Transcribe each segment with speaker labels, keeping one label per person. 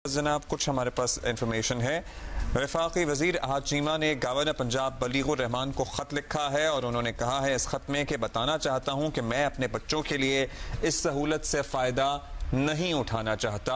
Speaker 1: जनाब कुछ हमारे पास इंफॉर्मेशन है। वफाकी वजीर अहाद चीमा ने गवर्नर पंजाब बलीगुर रहमान को ख़त लिखा है और उन्होंने कहा है इस ख़त में कि बताना चाहता हूँ कि मैं अपने बच्चों के लिए इस सहूलत से फ़ायदा नहीं उठाना चाहता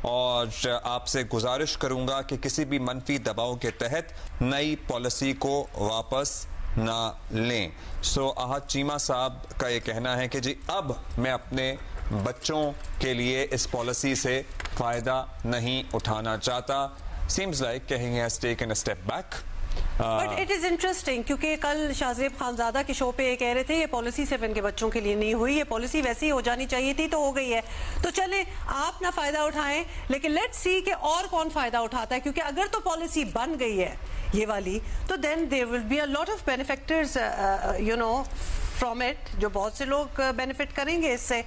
Speaker 1: और आपसे गुजारिश करूँगा कि किसी भी मनफी दबाव के तहत नई पॉलिसी को वापस ना लें। अहाद चीमा साहब का ये कहना है कि जी अब मैं अपने बच्चों के लिए इस पॉलिसी से फ़ायदा नहीं उठाना चाहता। Seems like he has taken a step back.
Speaker 2: But it is interesting क्योंकि कल शाहजेब खानजादा के शो पे ये कह रहे थे ये पॉलिसी सिर्फ इनके बच्चों के लिए नहीं हुई, ये पॉलिसी वैसी ही हो जानी चाहिए थी तो हो गई है। तो चले आप ना फायदा उठाएं, लेकिन लेट्स सी कि और कौन फायदा उठाता है, क्योंकि अगर तो पॉलिसी बन गई है ये वाली तो then there will be a lot of benefiters you know from it, जो बहुत से लोग बेनिफिट करेंगे इससे।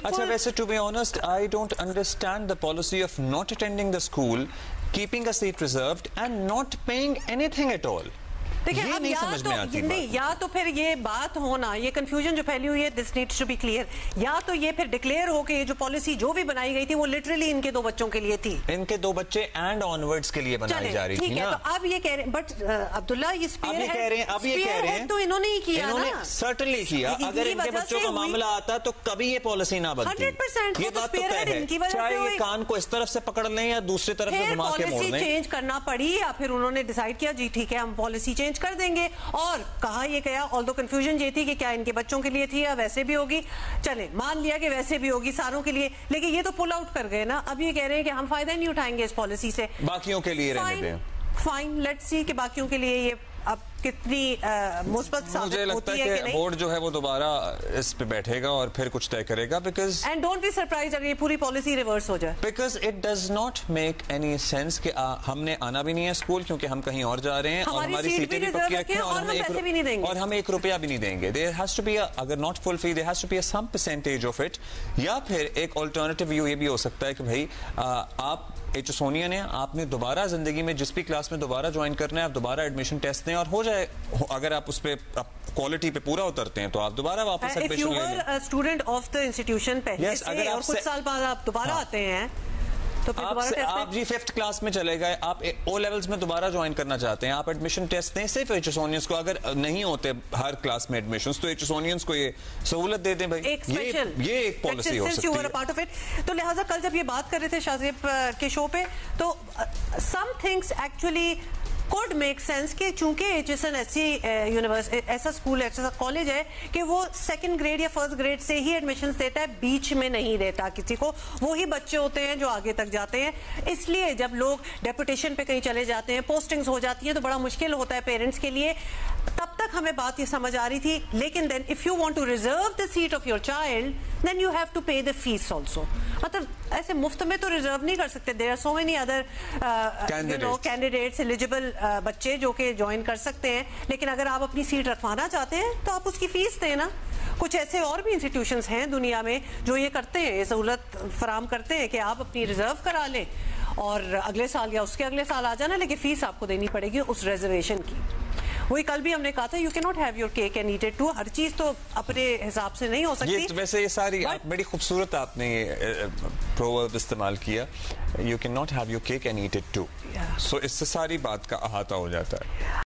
Speaker 1: अच्छा, वैसे to be honest I don't understand the policy of not attending the school, keeping a seat reserved and not paying anything at all.
Speaker 2: देखिए अब या तो फिर ये बात होना, ये कंफ्यूजन जो फैली हुई है, this needs to be clear. या तो ये फिर डिक्लेयर हो कि ये जो पॉलिसी जो भी बनाई गई थी वो लिटरली इनके दो बच्चों के लिए थी, इनके
Speaker 1: दो बच्चे एंड ऑनवर्ड्स के लिए बनाई जा रही थी।
Speaker 2: ठीक है, तो अब ये कह रहे हैं, बट अब्दुल्ला ये स्पीयर है तो इन्होंने ही किया ना,
Speaker 1: सर्टेनली किया। अगर इनके बच्चों का मामला आता तो कभी ये पॉलिसी ना बनती।
Speaker 2: 100%
Speaker 1: ये बात तो तय है, चाहे ये कान को इस तरफ से पकड़ लें या दूसरी तरफ से घुमा के मोड़ लें।
Speaker 2: चेंज करना पड़ी या फिर उन्होंने डिसाइड किया जी ठीक है हम पॉलिसी चेंज कर देंगे। और कहा ये गया, ऑल्दो कंफ्यूजन ये थी कि क्या इनके बच्चों के लिए थी या वैसे भी होगी, चले मान लिया कि वैसे भी होगी सारों के लिए, लेकिन ये तो पुल आउट कर गए ना। अब ये कह रहे हैं कि हम फायदा नहीं उठाएंगे इस पॉलिसी से,
Speaker 1: बाकियों के लिए रहने दें।
Speaker 2: फाइन, लेट्स सी कि बाकियों के लिए ये अब कितनी मुस्बत साबित
Speaker 1: मुझे लगता है कि बोर्ड जो है वो दोबारा इस पे बैठेगा और फिर कुछ तय करेगा। Because
Speaker 2: and don't be surprise अगर ये पूरी पॉलिसी रिवर्स हो जाए,
Speaker 1: because it does not make any sense कि हमने आना भी नहीं है स्कूल क्योंकि हम कहीं और जा रहे हैं और हमारी सीटें भी पक्की रखी हैं और हम ₹1 भी नहीं देंगे। देयर हैज टू बी, अगर not full fee, there has to be some percentage of it. या फिर एक ऑल्टरनेटिव व्यू ये भी हो सकता है कि भाई आप एचओसोनियन है, आपने दोबारा जिंदगी में जिस भी क्लास में दोबारा ज्वाइन करना है आप दोबारा एडमिशन टेस्ट दें और हो जाए, अगर आप उस पे क्वालिटी पे पूरा उतरते हैं तो आप दोबारा वापस एडमिशन ले लें।
Speaker 2: स्टूडेंट ऑफ द इंस्टीट्यूशन पहले से और कुछ साल बाद आप दोबारा आते हैं तो फिर
Speaker 1: आप जी 5th क्लास में चले गए, आप ओ लेवल्स में दोबारा ज्वाइन करना चाहते हैं, आप एडमिशन टेस्ट दें सिर्फ एचओसोनियंस को। अगर नहीं होते हर क्लास में एडमिशंस तो एचओसोनियंस को ये सहूलत दे दें भाई, ये एक पॉलिसी हो सकती है।
Speaker 2: तो लिहाजा कल जब ये बात कर रहे थे शाहजेब के शो पे तो some things actually could make sense कि चूंकि एचएसएन ऐसा स्कूल ऐसा कॉलेज है कि वो 2nd ग्रेड या 1st ग्रेड से ही एडमिशन देता है, बीच में नहीं देता किसी को। वो ही बच्चे होते हैं जो आगे तक जाते हैं, इसलिए जब लोग डेपुटेशन पे कहीं चले जाते हैं, पोस्टिंग्स हो जाती है तो बड़ा मुश्किल होता है पेरेंट्स के लिए। तब तक हमें बात ये समझ आ रही थी, लेकिन then if you want to reserve the seat of your child then you have to pay the fees also. मतलब ऐसे मुफ्त में तो रिजर्व नहीं कर सकते। There are so many other candidates eligible बच्चे जो कि ज्वाइन कर सकते हैं, लेकिन अगर आप अपनी सीट रखवाना चाहते हैं तो आप उसकी फीस दें ना। कुछ ऐसे और भी इंस्टीट्यूशंस हैं दुनिया में जो ये करते हैं, ये सहूलत फराम करते हैं कि आप अपनी रिजर्व करा लें और अगले साल या उसके अगले साल आ जाना, लेकिन फीस आपको देनी पड़ेगी उस रिजर्वेशन की। वही कल भी हमने कहा था, you can not have your cake and eat it too. हर चीज तो अपने हिसाब से नहीं हो सकती।
Speaker 1: वैसे ये सारी बड़ी खूबसूरत आपने प्रोवर्ब इस्तेमाल किया, you can not have your cake and eat it too. So इससे सारी बात का अहाता हो जाता है।